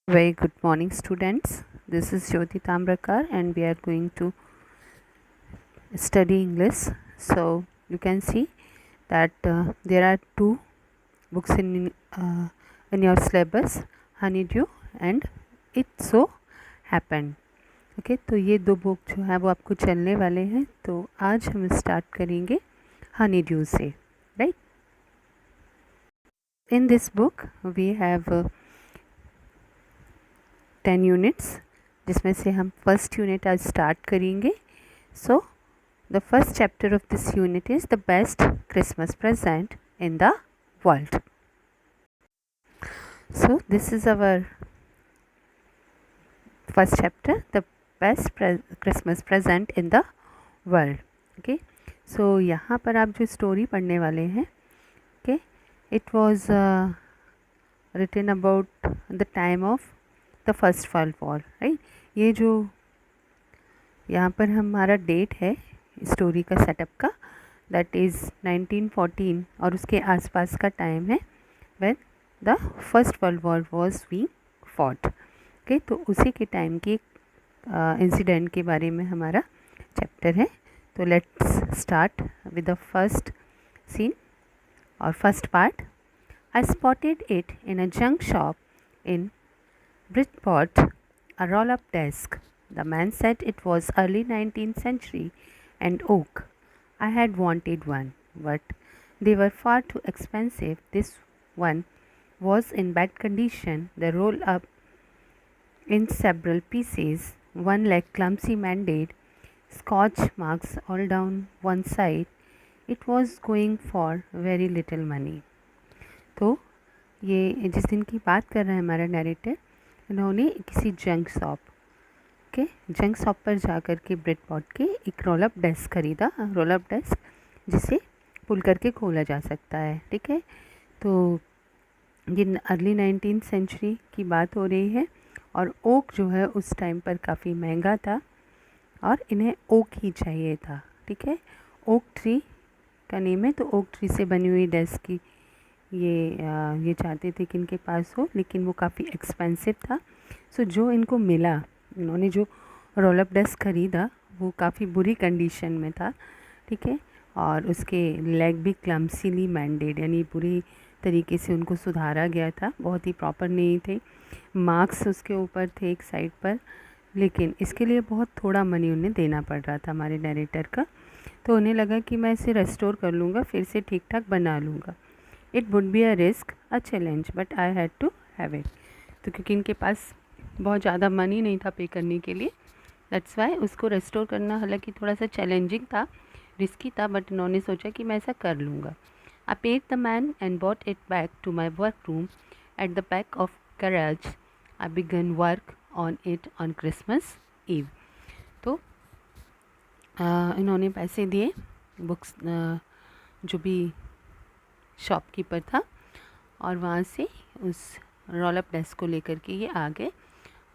Very good morning, students. This is Jyoti Tambrakar, and we are going to study English. So you can see that there are two books in your syllabus, Honeydew and It So Happened. Okay तो ये दो book जो है वो आपको चलने वाले हैं. तो आज हम स्टार्ट करेंगे हनी ड्यू से. Right. In this book we have 10 units, जिसमें से हम फर्स्ट यूनिट आज स्टार्ट करेंगे. So the first chapter of this unit is the best Christmas present in the world. So this is our first chapter, the best Christmas present in the world. Okay, so यहाँ पर आप जो story पढ़ने वाले हैं, okay, it was written about the time of the first world war. Right. ये जो यहाँ पर हमारा डेट है स्टोरी का सेटअप का, दैट इज़ 1914 और उसके आसपास का टाइम है when the first world war was being fought. Okay, तो उसी के टाइम की इंसिडेंट के बारे में हमारा चैप्टर है. तो let's start with the first scene और first part. I spotted it in a junk shop in Bridgeport, a roll-up desk. The man said it was early 19th century and oak. I had wanted one, but they were far too expensive. This one was in bad condition. The roll-up in several pieces, one leg clumsy mended, scotch marks all down one side. It was going for very little money. तो ये जिस दिन की बात कर रहा है हमारा नैरेटर, इन्होंने किसी जंक शॉप पर जा कर के ब्रिडपॉट के एक रोलअप डेस्क ख़रीदा. रोलअप डेस्क जिसे पुल करके खोला जा सकता है. ठीक है. तो ये अर्ली 19th सेंचुरी की बात हो रही है और ओक जो है उस टाइम पर काफ़ी महंगा था और इन्हें ओक ही चाहिए था. ठीक है. ओक ट्री का नेम है, तो ओक ट्री से बनी हुई डेस्क की ये चाहते थे कि इनके पास हो, लेकिन वो काफ़ी एक्सपेंसिव था. सो जो इनको मिला, इन्होंने जो रोलअप डेस्क ख़रीदा वो काफ़ी बुरी कंडीशन में था. ठीक है. और उसके लेग भी क्लम्सीली मैंडेड, यानी बुरी तरीके से उनको सुधारा गया था, बहुत ही प्रॉपर नहीं थे. मार्क्स उसके ऊपर थे एक साइड पर, लेकिन इसके लिए बहुत थोड़ा मनी उन्हें देना पड़ रहा था हमारे नरेटर का. तो उन्हें लगा कि मैं इसे रेस्टोर कर लूँगा, फिर से ठीक ठाक बना लूँगा. It would be a risk, a challenge, but I had to have it. तो क्योंकि इनके पास बहुत ज़्यादा मनी नहीं था पे करने के लिए, दैट्स वाई उसको रेस्टोर करना हालांकि थोड़ा सा चैलेंजिंग था, रिस्की था, बट इन्होंने सोचा कि मैं ऐसा कर लूँगा. I paid the man and bought it back to my work room at the back of garage. I began work on it on Christmas Eve. तो इन्होंने पैसे दिए, बुक्स जो भी शॉपकीपर था, और वहाँ से उस रोलअप डेस्क को लेकर के ये आ गए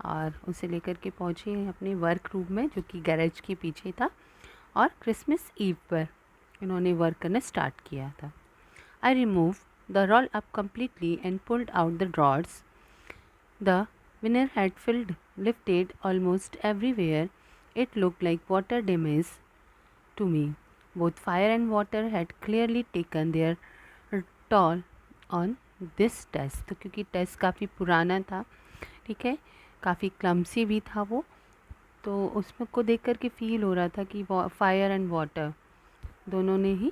और उसे लेकर के पहुँचे अपने वर्क रूम में, जो कि गैरेज के पीछे था. और क्रिसमस ईव पर इन्होंने वर्क करना स्टार्ट किया था. I remove the roll up completely and pulled out the drawers. The veneer had filled lifted almost everywhere. It look like water damage to me. Both fire and water had clearly taken their toll on this test. तो क्योंकि test काफ़ी पुराना था, ठीक है, काफ़ी clumsy भी था वो, तो उसमें को देख कर के फील हो रहा था कि फायर एंड वाटर दोनों ने ही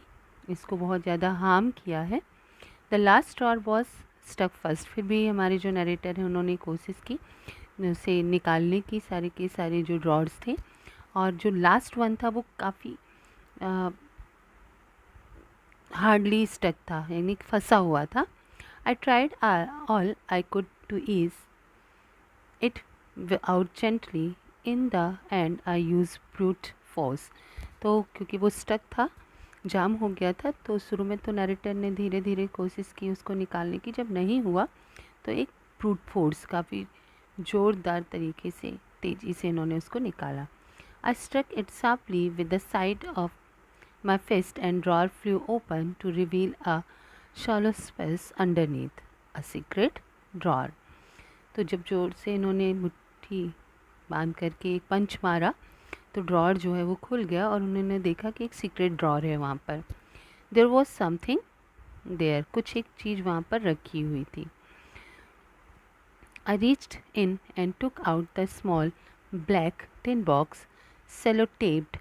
इसको बहुत ज़्यादा हार्म किया है. The last drawer was stuck first. फिर भी हमारे जो नरेटर हैं उन्होंने कोशिश की उसे निकालने की, सारे के सारे जो ड्रॉर्स थे, और जो लास्ट वन था वो काफ़ी हार्डली स्टक था, यानी फंसा हुआ था. I tried all I could to ease it out gently. In the end I use brute force. तो क्योंकि वो स्टक था, जाम हो गया था, तो शुरू में तो नरेटर ने धीरे धीरे कोशिश की उसको निकालने की. जब नहीं हुआ तो एक ब्रूट फोर्स, काफ़ी ज़ोरदार तरीके से, तेज़ी से इन्होंने उसको निकाला. I struck it sharply with the side of my fist and drawer flew open to reveal a shallow space underneath, a secret drawer. तो जब जोर से इन्होंने मुट्ठी बांध करके एक पंच मारा तो ड्रॉर जो है वो खुल गया और उन्होंने देखा कि एक सीक्रेट ड्रॉर है वहाँ पर. देयर वॉज समथिंग देयर, कुछ एक चीज़ वहाँ पर रखी हुई थी. I reached in and took out the small black tin box, sellotaped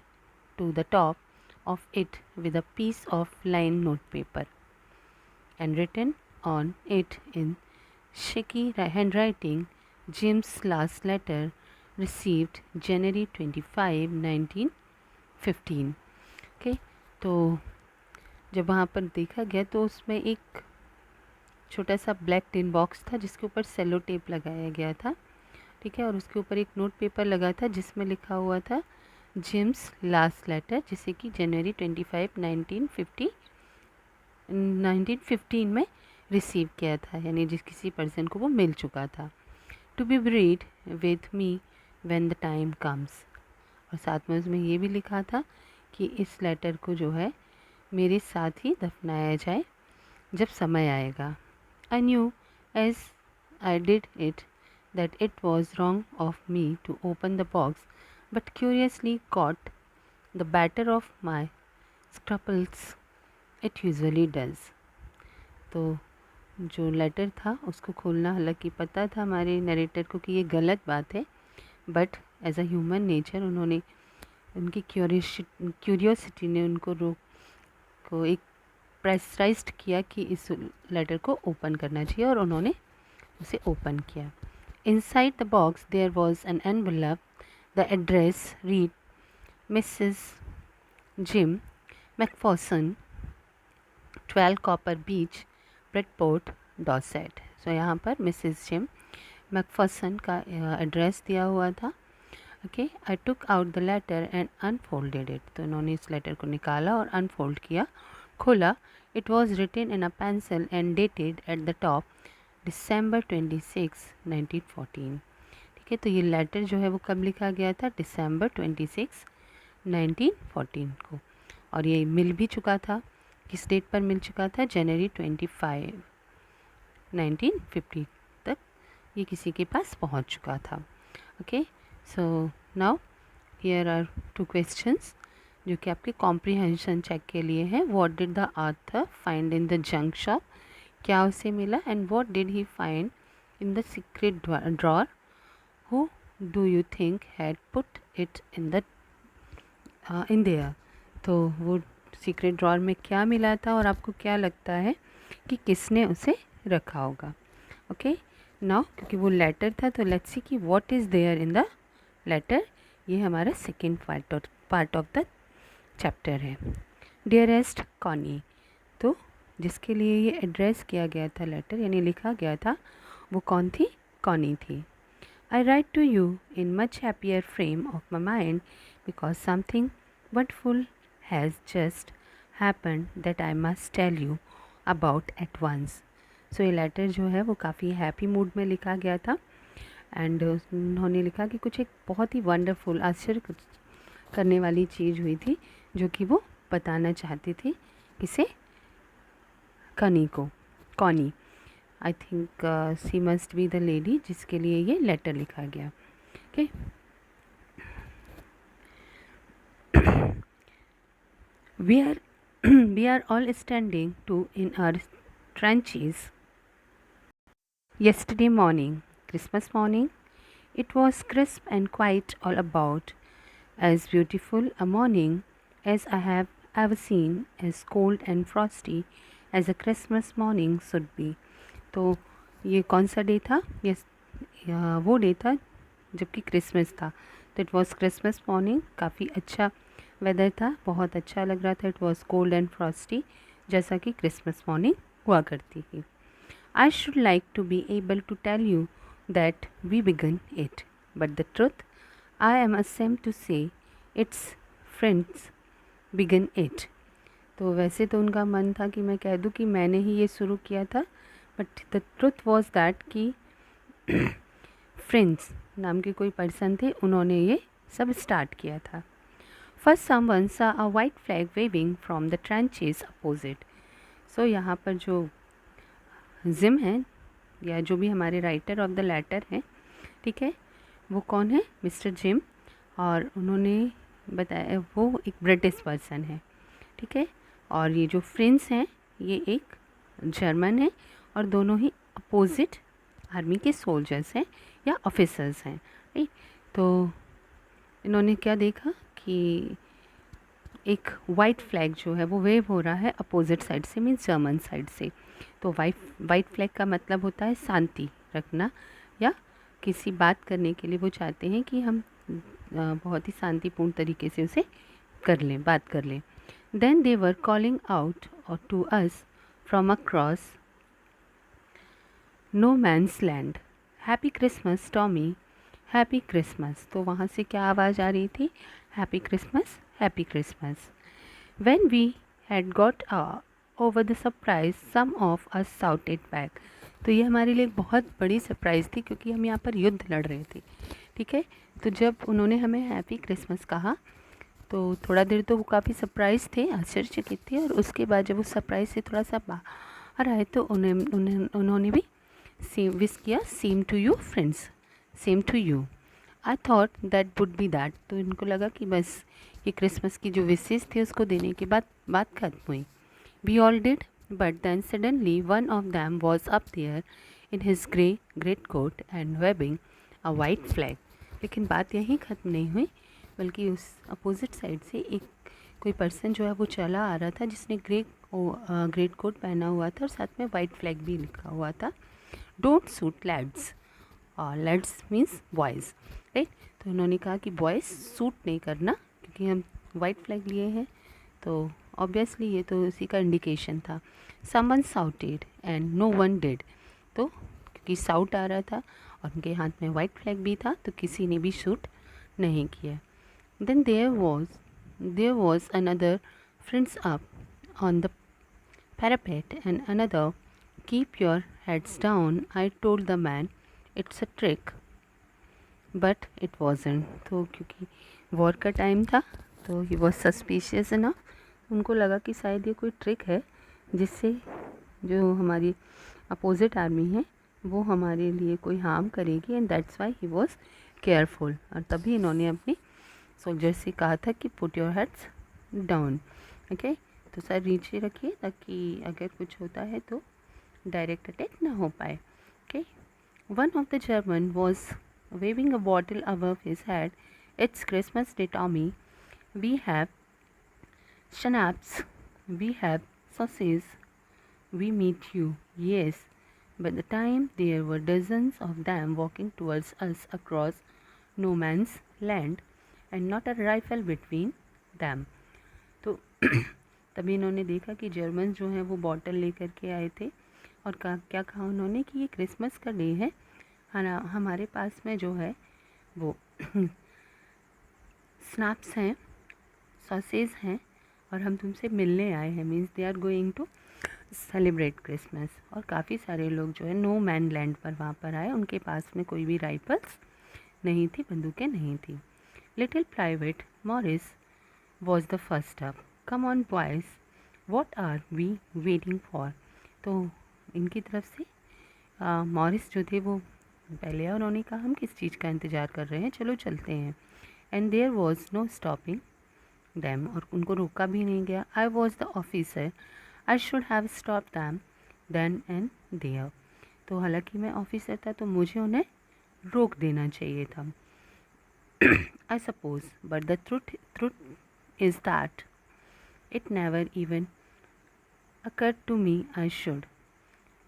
to the top of it with a piece of lined notepaper, and written on it in shaky handwriting, Jim's last letter, received January 25, 1915. Okay, तो जब वहाँ पर देखा गया तो उसमें एक छोटा सा ब्लैक टिन बॉक्स था जिसके ऊपर सेलो टेप लगाया गया था. ठीक है, और उसके ऊपर एक नोट पेपर लगा था जिसमें लिखा हुआ था जिम्स लास्ट लेटर, जिसे कि जनवरी 25, 1915 में रिसीव किया था, यानी जिस किसी पर्सन को वो मिल चुका था. To be breed with me when the time comes, और साथ में उसमें ये भी लिखा था कि इस लेटर को जो है मेरे साथ ही दफनाया जाए जब समय आएगा. I knew as I did it that it was wrong of me to open the box, but curiously caught the batter of my scruples it usually does. तो जो लेटर था उसको खोलना, हालांकि पता था हमारे नरेटर को कि ये गलत बात है, but as a human nature उन्होंने, उनकी क्यूरियोसिटी ने उनको को एक प्रेसराइज्ड किया कि इस लेटर को ओपन करना चाहिए, और उन्होंने उसे ओपन किया. Inside the box there was an envelope. The address read Mrs Jim Macpherson, 12 copper beech, Bridport, Dorset. So यहाँ पर मिसेस जिम मैकफॉसन का एड्रेस दिया हुआ था. Okay, I took out the letter and unfolded it. तो उन्होंने इस लेटर को निकाला और अनफोल्ड किया, खोला. It was written in a pencil and dated at the top December 26, 1914. ठीक है, तो ये लेटर जो है वो कब लिखा गया था? December 26, 1914 को. और ये मिल भी चुका था. किस डेट पर मिल चुका था? January 25, 1950 तक ये किसी के पास पहुंच चुका था. Okay, so now here are 2 questions जो कि आपके कॉम्प्रीहेंशन चेक के लिए है. What did the author find in the junk shop, क्या उसे मिला, and what did he find in the secret drawer, who do you think had put it in there. तो वो सीक्रेट ड्रॉर में क्या मिला था और आपको क्या लगता है कि किसने उसे रखा होगा. ओके, नाउ क्योंकि वो लेटर था तो लेट्स सी कि what is there in the letter. ये हमारा second part of the chapter है. डियरेस्ट कॉनी, तो जिसके लिए ये एड्रेस किया गया था लेटर, यानी लिखा गया था, वो कौन थी? कॉनी थी. I write to you in much happier frame of my mind because something wonderful has just happened that I must tell you about at once. So ये लेटर जो है वो काफ़ी हैप्पी मूड में लिखा गया था, एंड उन्होंने लिखा कि कुछ एक बहुत ही वंडरफुल, आश्चर्य करने वाली चीज़ हुई थी जो कि वो बताना चाहती थी. किसे? कनी को. Connie, I think she must be the lady जिसके लिए ये लेटर लिखा गया. ओके, we are all standing to in our trenches yesterday morning, Christmas morning. It was crisp and quiet all about, as beautiful a morning as I have ever seen, as cold and frosty as a Christmas morning should be. तो ये कौन सा day था? Yes, वो day था जबकि Christmas था. तो इट वॉज क्रिसमस मॉर्निंग, काफ़ी अच्छा वेदर था, बहुत अच्छा लग रहा था. It was cold and frosty, जैसा कि क्रिसमस मॉर्निंग हुआ करती थी. I should like to be able to tell you that we began it, but the truth I am ashamed to say its friends began it. तो वैसे तो उनका मन था कि मैं कह दूँ कि मैंने ही ये शुरू किया था, but the truth was that कि फ्रेंड्स नाम के कोई पर्सन थे, उन्होंने ये सब स्टार्ट किया था. First someone saw a white flag waving from the trenches opposite. सो यहाँ पर जो जिम है या जो भी हमारे राइटर ऑफ द लेटर हैं, ठीक है, वो कौन है, मिस्टर जिम, और उन्होंने बताया वो एक ब्रिटिश पर्सन है, ठीक है, और ये जो फ्रेंड्स हैं ये एक जर्मन है और दोनों ही अपोजिट आर्मी के सोल्जर्स हैं या ऑफिसर्स हैं, राइट। तो इन्होंने क्या देखा कि एक वाइट फ्लैग जो है वो वेव हो रहा है अपोजिट साइड से, मीन्स जर्मन साइड से। तो वाइट फ्लैग का मतलब होता है शांति रखना, या किसी बात करने के लिए वो चाहते हैं कि हम बहुत ही शांतिपूर्ण तरीके से उसे कर लें, बात कर लें। Then they were calling out to us from across no man's land, happy Christmas Tommy, happy Christmas. तो वहाँ से क्या आवाज़ आ रही थी, happy Christmas, happy Christmas. When we had got over the surprise some of us shouted back. तो ये हमारे लिए एक बहुत बड़ी सरप्राइज़ थी क्योंकि हम यहाँ पर युद्ध लड़ रहे थे, ठीक है। तो जब उन्होंने हमें हैप्पी क्रिसमस कहा तो थोड़ा देर तो वो काफ़ी सरप्राइज थे, आश्चर्यचकित थे, और उसके बाद जब उस सरप्राइज से थोड़ा सा बाहर आए तो उन्होंने भी सेम विश किया, same to you friends, same to you. I thought that would be that. तो इनको लगा कि बस ये क्रिसमस की जो विशेष थी उसको देने के बाद बात खत्म हुई। We all did, but then suddenly one of them was up there in his great coat and waving a white flag. लेकिन बात यहीं ख़त्म नहीं हुई, बल्कि उस अपोजिट साइड से एक कोई पर्सन जो है वो चला आ रहा था जिसने ग्रेट कोट पहना हुआ था और साथ में वाइट फ्लैग भी लिखा हुआ था, डोंट सूट लैड्स, और लैड्स मीन्स बॉयज़, राइट। तो उन्होंने कहा कि बॉयज़ सूट नहीं करना क्योंकि हम वाइट फ्लैग लिए हैं, तो ऑब्वियसली ये तो उसी का इंडिकेशन था। Someone shouted and no one did. तो क्योंकि साउट आ रहा था और उनके हाथ में वाइट फ्लैग भी था तो किसी ने भी शूट नहीं किया। Then there was another friends up on the parapet and another, keep your heads down, I told the man, it's a trick, but it wasn't। तो क्योंकि वॉर का टाइम था तो ही वॉज सस्पिशियस enough, उनको लगा कि शायद ये कोई ट्रिक है जिससे जो हमारी अपोजिट आर्मी है वो हमारे लिए कोई हार्म करेगी, and that's why he was careful. और तभी इन्होंने अपनी सोल्जर से कहा था कि put your heads down, okay. तो सर नीचे रखिए ताकि अगर कुछ होता है तो डायरेक्ट अटैक ना हो पाए, okay. One of the German was waving a bottle above his head, it's Christmas day Tommy, we have schnapps, we have sausages, we meet you, yes. By the time there were dozens of them walking towards us across no man's land and not a rifle between them। तो तभी इन्होंने देखा कि German जो हैं वो bottle लेकर के आए थे और क्या कहा उन्होंने कि ये क्रिसमस का डे है, हमारे पास में जो है वो स्नैप्स हैं, सॉसेज हैं, और हम तुमसे मिलने आए हैं, means they are going to celebrate Christmas. और काफ़ी सारे लोग जो है नो मैन लैंड पर वहाँ पर आए, उनके पास में कोई भी राइफल्स नहीं थी, बंदूकें नहीं थी। Little private Morris was the first up, come on boys, what are we waiting for. तो इनकी तरफ से मॉरिस जो थे वो पहले आए, उन्होंने कहा हम किस चीज़ का इंतज़ार कर रहे हैं, चलो चलते हैं। And there was no stopping them, और उनको रोका भी नहीं गया। I was the officer, I should have stop them then and there. तो हालांकि मैं ऑफिसर था तो मुझे उन्हें रोक देना चाहिए था। I suppose, but the truth is that it never even occurred to me I should।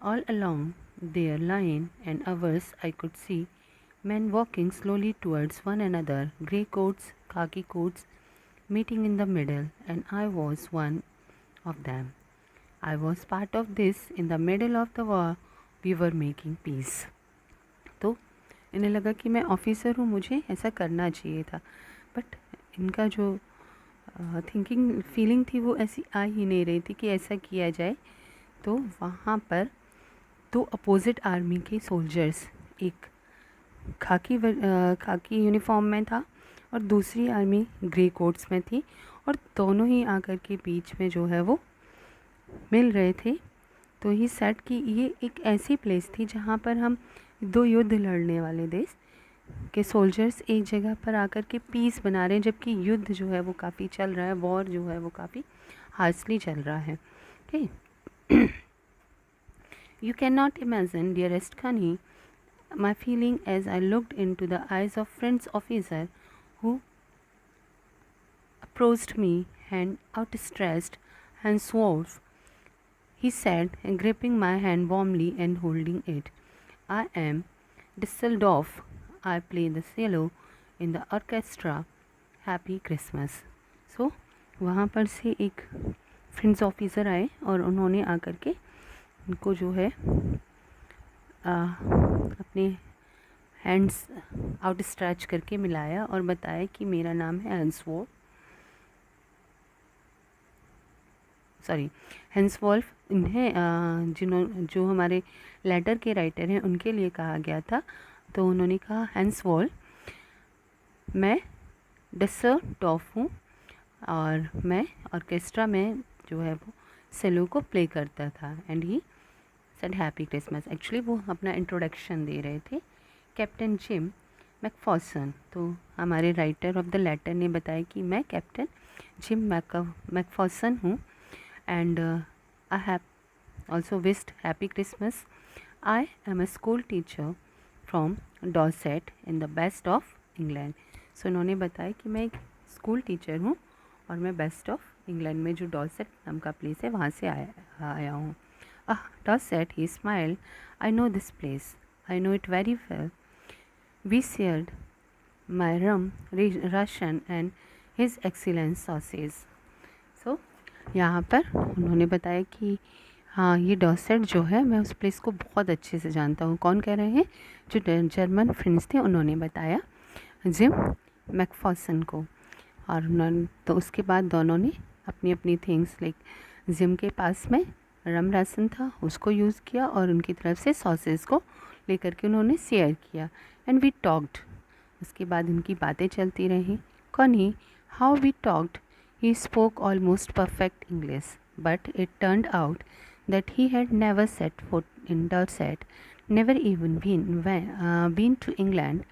All along their line and ours I could see men walking slowly towards one another, grey coats, khaki coats, meeting in the middle, and I was one of them। I was part of this। In the middle of the war we were making peace। तो इन्हें लगा कि मैं officer हूँ, मुझे ऐसा करना चाहिए था, बट इनका जो थिंकिंग फीलिंग थी वो ऐसी आ ही नहीं रही थी कि ऐसा किया जाए। तो वहाँ पर दो अपोजिट आर्मी के सोल्जर्स, एक खाकी यूनिफॉर्म में था और दूसरी आर्मी ग्रे कोट्स में थी, और दोनों ही आकर के बीच में जो है वो मिल रहे थे। तो ही सेड कि ये एक ऐसी प्लेस थी जहाँ पर हम दो युद्ध लड़ने वाले देश के सोल्जर्स एक जगह पर आकर के पीस बना रहे हैं, जबकि युद्ध जो है वो काफ़ी चल रहा है, वॉर जो है वो काफ़ी हार्सली चल रहा है. Okay. You cannot imagine, dearest Kani, my feeling as I looked into the eyes of French officer who approached me, hand outstretched, henceforth, he said, gripping my hand warmly and holding it. I am Düsseldorf. I play the cello in the orchestra. Happy Christmas. So, वहाँ पर से एक French officer आए और उन्होंने आकर के उनको जो है अपने हैंड्स आउट स्ट्रेच करके मिलाया और बताया कि मेरा नाम है हैंसवॉल्फ. इन्हें जो हमारे लेटर के राइटर हैं उनके लिए कहा गया था. तो उन्होंने कहा हैंसवॉल्फ मैं डसरडॉर्फ हूँ और मैं ऑर्केस्ट्रा में जो है वो सेलो को प्ले करता था. And he said happy Christmas. Actually वो अपना इंट्रोडक्शन दे रहे थे. Captain Jim Macpherson. तो हमारे राइटर ऑफ द लेटर ने बताया कि मैं कैप्टन जिम मैकफॉर्सन हूँ and I have also wished happy Christmas. I am a school teacher from Dorset in the best of England. So उन्होंने बताया कि मैं एक स्कूल टीचर हूँ और मैं बेस्ट ऑफ इंग्लैंड में जो डॉर्सेट नाम का प्लेस है वहाँ से आया हूँ. Dorset, he smiled. I know this place. I know it very well. We shared my rum, Russian and his excellent sauces. So यहाँ पर उन्होंने बताया कि हाँ ये डॉर्सेट जो है मैं उस प्लेस को बहुत अच्छे से जानता हूँ. कौन कह रहे हैं? जो जर्मन फ्रेंड्स थे उन्होंने बताया जिम मैकफॉर्सन को. और उन्होंने तो उसके बाद दोनों ने अपनी अपनी थिंग्स लाइक जिम के पास में रम रासन था उसको यूज़ किया और उनकी तरफ से सॉसेस को लेकर के उन्होंने शेयर किया. And we talked. उसके बाद उनकी बातें चलती रहीं. कौन ही how we talked. He spoke almost perfect English, but it turned out that he had never set foot in Dorset, never even been to England.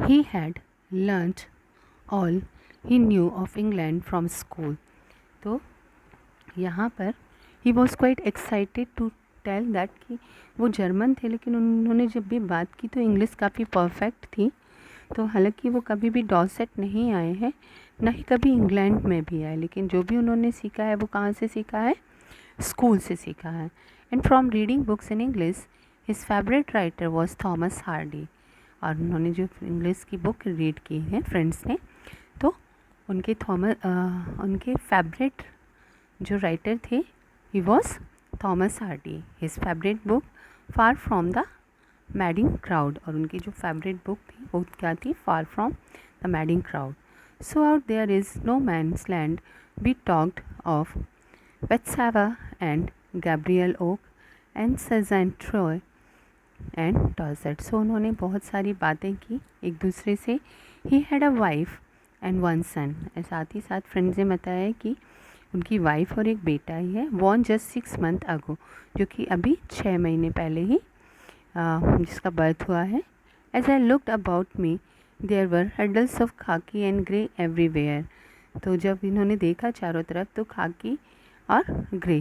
He had learnt all he knew of England from school. तो यहाँ पर he was quite excited to tell that कि वो German थे लेकिन उन्होंने जब भी बात की तो इंग्लिश काफ़ी परफेक्ट थी. तो हालांकि वो कभी भी डॉर्सेट नहीं आए हैं, ना ही कभी इंग्लैंड में भी आए, लेकिन जो भी उन्होंने सीखा है वो कहाँ से सीखा है? स्कूल से सीखा है. And from reading books in English his favourite writer was Thomas Hardy. और उन्होंने जो इंग्लिश की बुक रीड की है फ्रेंड्स ने तो उनके फेवरेट जो राइटर थे he was Thomas Hardy. His favourite book far from the madding crowd. और उनकी जो फेवरेट बुक थी वो क्या थी? Far from the madding crowd. So out there is no man's land. We talked of Betsava and Gabriel Oak and Suzanne Troy and Dorset. So उन्होंने बहुत सारी बातें की एक दूसरे से. He had a wife and one son. साथ ही साथ फ्रेंड्स ने बताया कि उनकी वाइफ और एक बेटा ही है. born just 6 months ago. जो कि अभी 6 महीने पहले ही जिसका बर्थ हुआ है. As I looked about me, there were huddles of khaki and grey everywhere. तो जब इन्होंने देखा चारों तरफ तो खाकी और ग्रे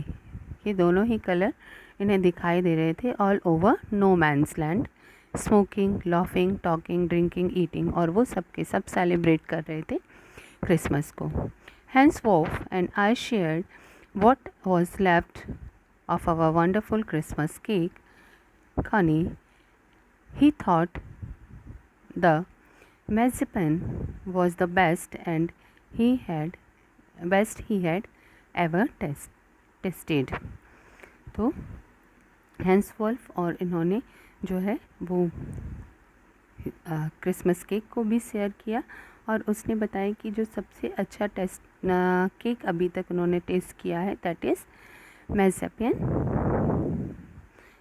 ये दोनों ही कलर इन्हें दिखाई दे रहे थे all over no man's land. Smoking, laughing, talking, drinking, eating. और वो सब के सब सेलिब्रेट कर रहे थे क्रिसमस को. Hans Wolf and I shared what was left of our wonderful Christmas cake. Connie, he thought the marzipan was the best he had ever tasted. तो हैंसवॉल्फ और इन्होंने जो है वो क्रिसमस केक को भी शेयर किया और उसने बताया कि जो सबसे अच्छा केक अभी तक उन्होंने टेस्ट किया है दैट इज़ marzipan.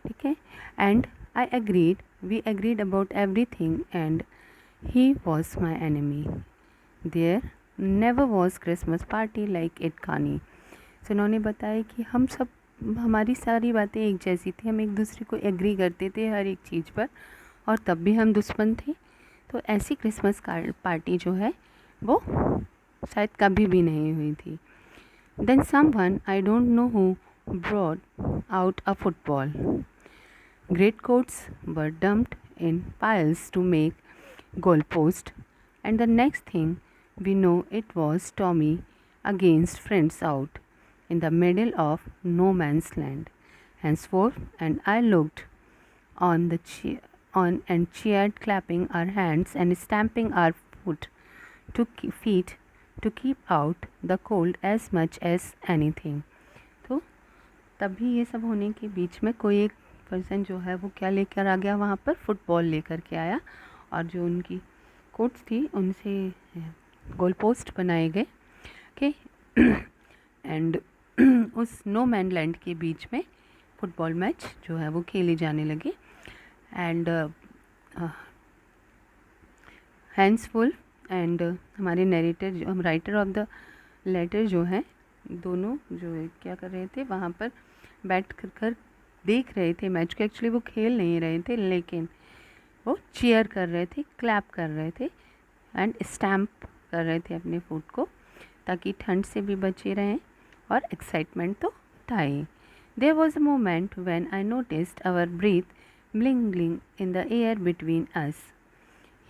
ठीक है. And I agreed. We agreed about everything and he was my enemy. There never was Christmas party like it, Kani. So उन्होंने बताया कि हम सब हमारी सारी बातें एक जैसी थी, हम एक दूसरे को एग्री करते थे हर एक चीज़ पर, और तब भी हम दुश्मन थे। तो ऐसी क्रिसमस पार्टी जो है वो शायद कभी भी नहीं हुई थी। Then someone I don't know who brought out a football. Great coats were dumped in piles to make goalpost, and the next thing we know it was Tommy against friends out in the middle of no man's land. Henceforth, and I looked on on and cheered, clapping our hands and stamping our feet to keep out the cold as much as anything. तो तभी ये सब होने के बीच में कोई एक person जो है वो क्या लेकर आ गया वहाँ पर, फुटबॉल लेकर के आया, और जो उनकी कोट्स थी उनसे गोल पोस्ट बनाए गए। ओके, एंड उस नो मैन लैंड के बीच में फुटबॉल मैच जो है वो खेले जाने लगे। एंड हैंड्सफुल एंड हमारे नरेटर जो राइटर ऑफ द लेटर जो है, दोनों जो है क्या कर रहे थे वहाँ पर बैठ कर देख रहे थे मैच को। एक्चुअली वो खेल नहीं रहे थे, लेकिन वो चीयर कर रहे थे, क्लैप कर रहे थे एंड स्टैम्प कर रहे थे अपने फुट को, ताकि ठंड से भी बचे रहें, और एक्साइटमेंट तो था ही। There was a moment when I noticed our breath mingling in the air between us.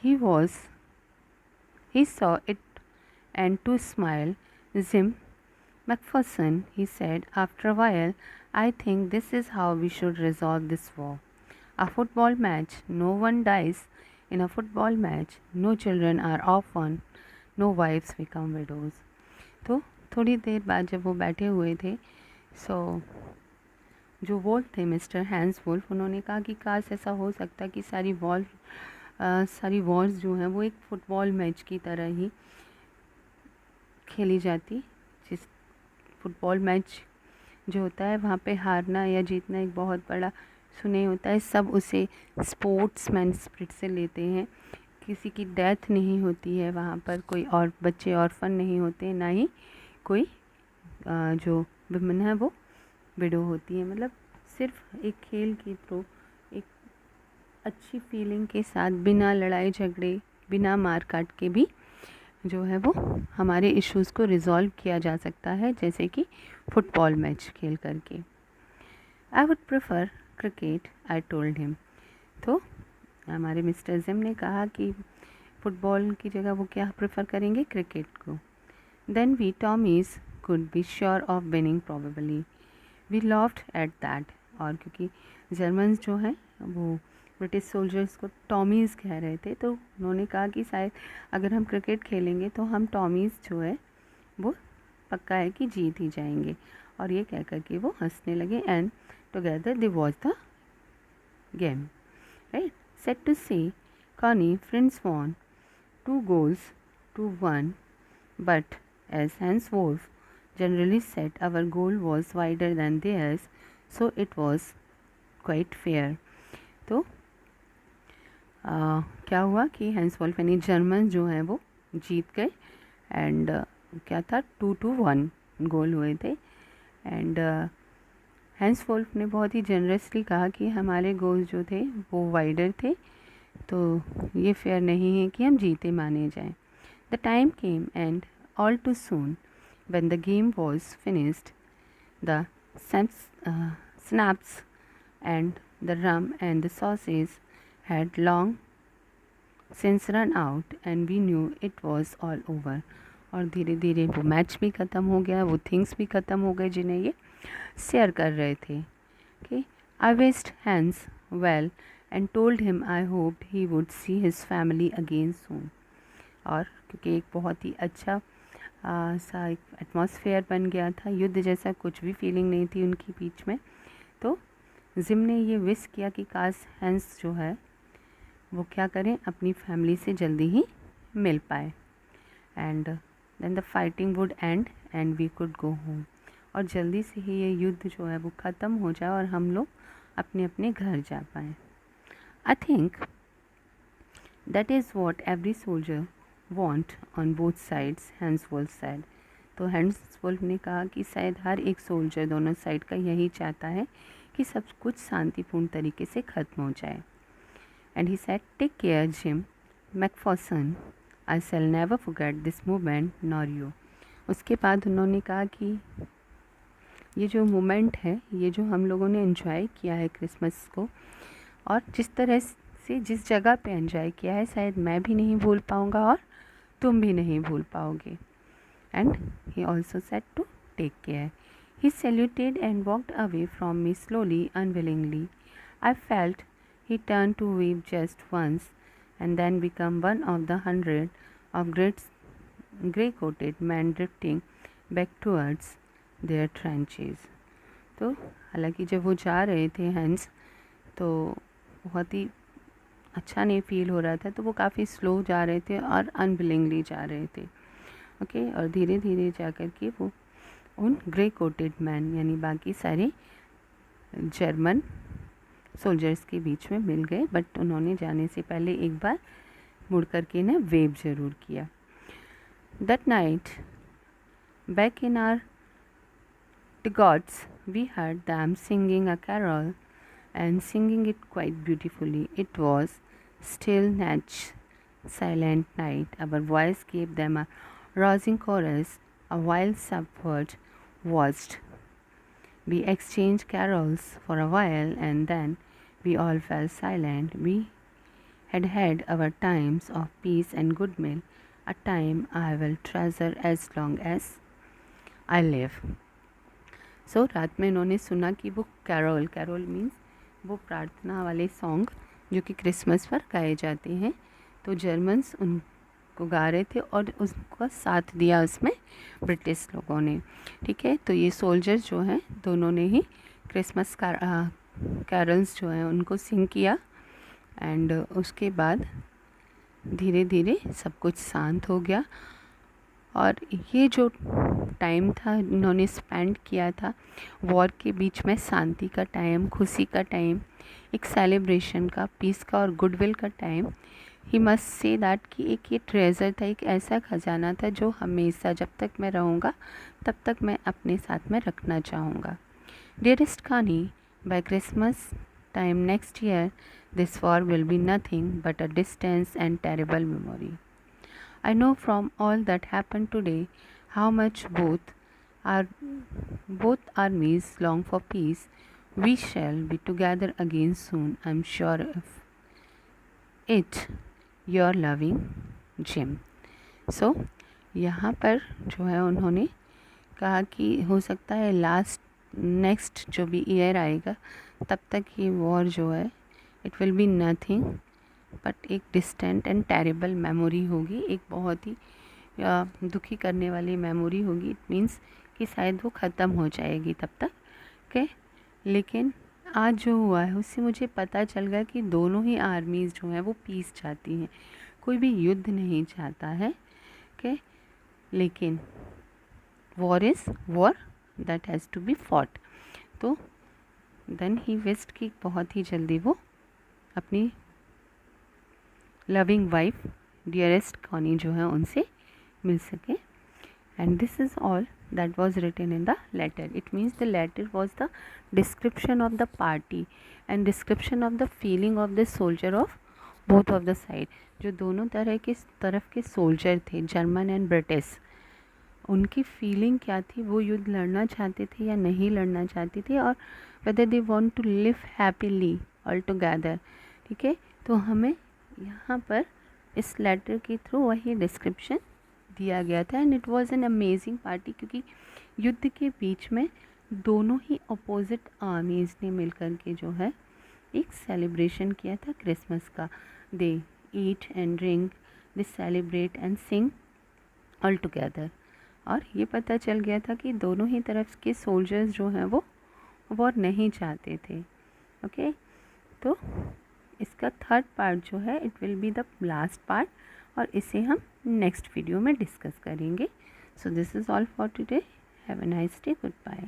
He saw it, and to smile, Jim McPherson, he said after a while, I think this is how we should resolve this war. A football match, no one dies in a football match, no children are orphaned, no wives become widows. तो थोड़ी देर बाद जब वो बैठे हुए थे, जो Wolff थे मिस्टर हैंस वोल्फ, उन्होंने कहा कि काश ऐसा हो सकता कि सारी वॉर्स जो हैं वो एक फ़ुटबॉल मैच की तरह ही खेली जाती। जिस फुटबॉल मैच जो होता है वहाँ पे हारना या जीतना एक बहुत बड़ा सुने होता है, सब उसे स्पोर्ट्समैन स्पिरिट से लेते हैं। किसी की डेथ नहीं होती है वहाँ पर, कोई और बच्चे ऑर्फन नहीं होते, ना ही कोई जो विमेन है वो विडो होती है। मतलब सिर्फ एक खेल के थ्रू, एक अच्छी फीलिंग के साथ, बिना लड़ाई झगड़े, बिना मार काट के भी जो है वो हमारे इश्यूज़ को रिज़ॉल्व किया जा सकता है, जैसे कि फुटबॉल मैच खेल करके। I would prefer cricket, I told him. तो हमारे मिस्टर जिम ने कहा कि फ़ुटबॉल की जगह वो क्या प्रेफर करेंगे, क्रिकेट को। Then we Tommies could be sure of winning probably. We laughed at that. और क्योंकि जर्मन्स जो हैं वो ब्रिटिश सोल्जर्स को टॉमीज़ कह रहे थे, तो उन्होंने कहा कि शायद अगर हम क्रिकेट खेलेंगे तो हम टॉमीज़ जो है वो पक्का है कि जीत ही जाएंगे। और ये कह कर के वो हंसने लगे, and together they watch the game, right. Set to say Connie friends won 2-1, but as Hansworth generally said, our goal was wider than theirs, so it was quite fair. तो क्या हुआ कि हैंसवॉल्फ यानी जर्मन जो हैं वो जीत गए, एंड क्या था 2-1 गोल हुए थे। एंड हैंसवॉल्फ ने बहुत ही जनरसली कहा कि हमारे गोल जो थे वो वाइडर थे, तो ये फेयर नहीं है कि हम जीते माने जाएं। The time came and all too soon, when the game was finished, the snaps and the rum and the sausages had long since run out, and we knew it was all over. और धीरे धीरे वो match भी ख़त्म हो गया, वो things भी ख़त्म हो गए जिन्हें ये शेयर कर रहे थे। Okay, I wished Hans well and told him I hoped he would see his family again soon. और क्योंकि एक बहुत ही अच्छा सा एक एटमॉस्फेयर बन गया था, युद्ध जैसा कुछ भी फीलिंग नहीं थी उनके बीच में, तो जिम ने ये विश किया कि काश हैंस जो है वो क्या करें, अपनी फैमिली से जल्दी ही मिल पाए, and then the fighting would end and we could go home. और जल्दी से ही ये युद्ध जो है वो ख़त्म हो जाए और हम लोग अपने अपने घर जा पाएँ। I think that is what every soldier want on both sides, Hansworth said. तो हैंस वुल्फ ने कहा कि शायद हर एक सोल्जर दोनों साइड का यही चाहता है कि सब कुछ शांतिपूर्ण तरीके से ख़त्म हो जाए। And he said, take care Jim McPherson, I shall never forget this moment nor you. उसके बाद उन्होंने कहा कि ये जो मोमेंट है, ये जो हम लोगों ने एंजॉय किया है क्रिसमस को, और जिस तरह से जिस जगह पे एंजॉय किया है, शायद मैं भी नहीं भूल पाऊँगा और तुम भी नहीं भूल पाओगे। And he also said to take care. He saluted and walked away from me slowly, unwillingly. I felt he turned to weep just once and then become one of the 100 of grey-coated men drifting back towards their trenches. तो हालांकि जब वो जा रहे थे hence, तो बहुत ही अच्छा नहीं फील हो रहा था, तो वो काफ़ी स्लो जा रहे थे और अनविलिंगली जा रहे थे। ओके, और धीरे धीरे जा कर के वो उन ग्रे कोटेड मैन यानी बाकी सारे जर्मन सोल्जर्स के बीच में मिल गए, बट उन्होंने जाने से पहले एक बार मुड़ कर के ना वेव ज़रूर किया। That night back in our gods we heard them singing a carol and singing it quite beautifully. It was still night, silent night. Our voice gave them a rousing chorus, a wild subword watched. We exchanged carols for a while and then we all fell silent. We had had our times of peace and goodwill, a time I will treasure as long as I live. So रात में इन्होंने सुना कि वो carol means वो प्रार्थना वाले song जो कि क्रिसमस पर गाए जाते हैं, तो जर्मन्स उनको गा रहे थे और उसका साथ दिया उसमें ब्रिटिश लोगों ने। ठीक है, तो ये सोल्जर्स जो हैं दोनों ने ही क्रिसमस कैरल्स जो हैं उनको सिंग किया। एंड उसके बाद धीरे धीरे सब कुछ शांत हो गया। और ये जो टाइम था इन्होंने स्पेंड किया था वॉर के बीच में, शांति का टाइम, खुशी का टाइम, एक सेलिब्रेशन का, पीस का और गुडविल का time, he must say that कि एक ये ट्रेजर था, एक ऐसा खजाना था जो हमेशा जब तक मैं रहूँगा तब तक मैं अपने साथ में रखना चाहूँगा। Dearest Connie, by Christmas time next year this war will be nothing but a distance and terrible memory. I know from all that happened today how much both armies long for peace. We shall be together again soon, I'm sure of it. Your loving Jim. So यहाँ पर जो है उन्होंने कहा कि हो सकता है नेक्स्ट जो भी ईयर आएगा तब तक ये वॉर जो है it will be nothing but एक डिस्टेंट एंड टेरेबल मेमोरी होगी, एक बहुत ही दुखी करने वाली मेमोरी होगी। इट मीन्स कि शायद वो ख़त्म हो जाएगी तब तक के। लेकिन आज जो हुआ है उससे मुझे पता चल गया कि दोनों ही आर्मीज़ जो हैं वो पीस चाहती हैं, कोई भी युद्ध नहीं चाहता है के। लेकिन war is war that has to be fought. तो देन ही विश्ड कि बहुत ही जल्दी वो अपनी लविंग वाइफ डियरेस्ट कॉनी जो है उनसे मिल सके। And this is all that was written in the letter. It means the letter was the description of the party and description of the feeling of the soldier of both of the side. जो दोनों तरफ के soldier थे, German and British, उनकी feeling क्या थी, वो युद्ध लड़ना चाहते थे या नहीं लड़ना चाहते थे, और whether they want to live happily all together. ठीक है, तो हमें यहाँ पर इस लेटर के थ्रू वही डिस्क्रिप्शन दिया गया था। And it was an amazing party, क्योंकि युद्ध के बीच में दोनों ही अपोजिट आर्मीज़ ने मिलकर के जो है एक सेलिब्रेशन किया था क्रिसमस का। They eat and drink, they celebrate and sing all together. और ये पता चल गया था कि दोनों ही तरफ के सोल्जर्स जो हैं वो वॉर नहीं चाहते थे। ओके, तो इसका थर्ड पार्ट जो है it will be the last part, और इसे हम नेक्स्ट वीडियो में डिस्कस करेंगे। So this is all for today. Have a nice day, good bye.